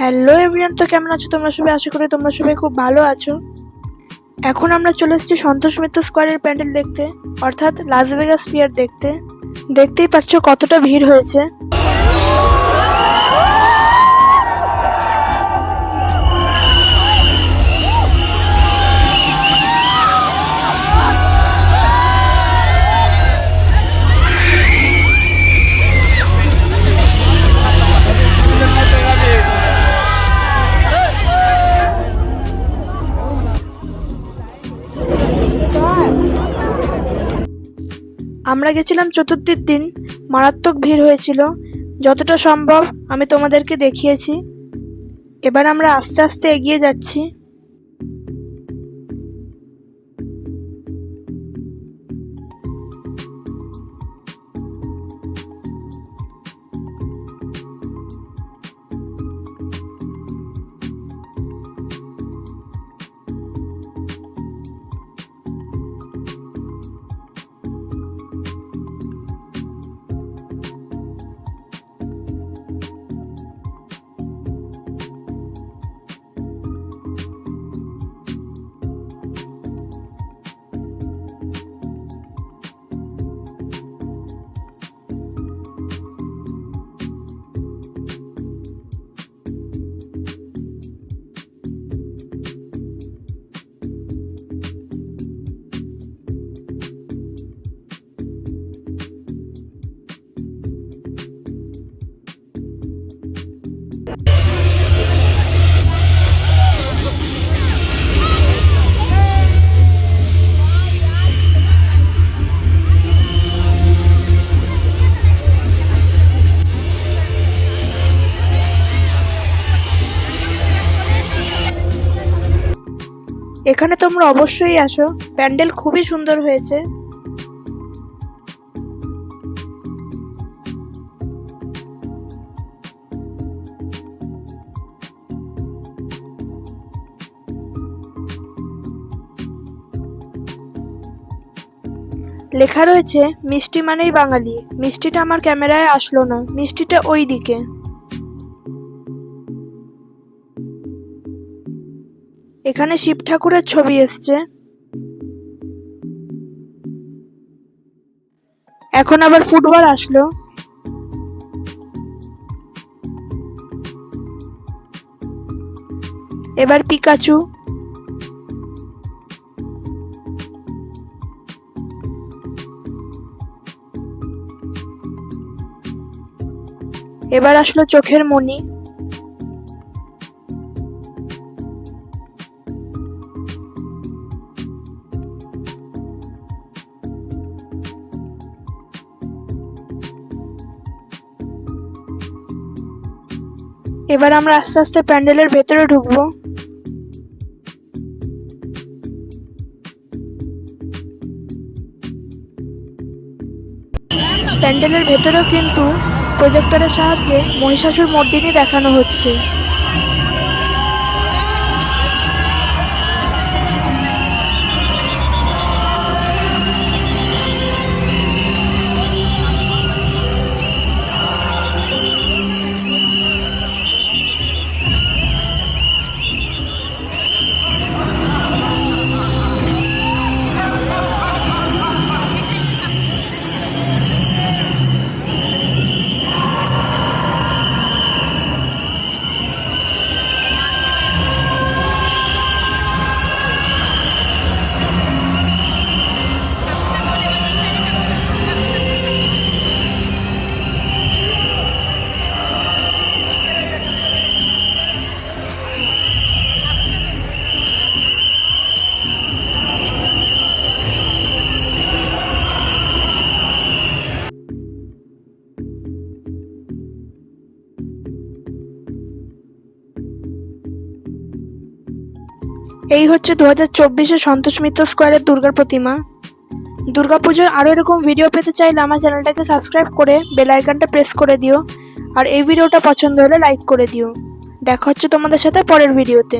Hello everyone, তো কেমন আছো তোমরা সবাই? আশা করি তোমরা সবাই খুব ভালো আছো। এখন আমরা চলে এসেছি সন্তোষ মিত্র স্কোয়ারের প্যান্ডেল দেখতে, অর্থাৎ লাস ভেগাস পিয়ার দেখতে। দেখতেই পাচ্ছ কতটা ভিড় হয়েছে। আমরা গেছিলাম চতুর্থীর দিন, মারাত্মক ভিড় হয়েছিল। যতটা সম্ভব আমি তোমাদেরকে দেখিয়েছি। এবার আমরা আস্তে আস্তে এগিয়ে যাচ্ছি। এখানে তোমরা অবশ্যই আসো, প্যান্ডেল খুবই সুন্দর হয়েছে। লেখা রয়েছে মিষ্টি মানেই বাঙালি। মিষ্টিটা আমার ক্যামেরায় আসলো না, মিষ্টিটা ওই দিকে। এখানে শিব ঠাকুরের ছবি এসছে। এখন আবার ফুটবল আসলো। এবার পিকাচু। এবার আসলো চোখের মণি। এবার আমরা আস্তে আস্তে প্যান্ডেলের ভেতরে ঢুকবো। প্যান্ডেলের ভেতরেও কিন্তু প্রজেক্টরের সাহায্যে মহিষাসুর মর্দিনী দেখানো হচ্ছে। এই হচ্ছে 2024-এ সন্তোষ মিত্র স্কোয়ারের দুর্গা প্রতিমা। দুর্গাপুজোর আরও এরকম ভিডিও পেতে চাইলে আমার চ্যানেলটাকে সাবস্ক্রাইব করে বেল আইকনটা প্রেস করে দিও। আর এই ভিডিওটা পছন্দ হলে লাইক করে দিও। দেখা হচ্ছে তোমাদের সাথে পরের ভিডিওতে।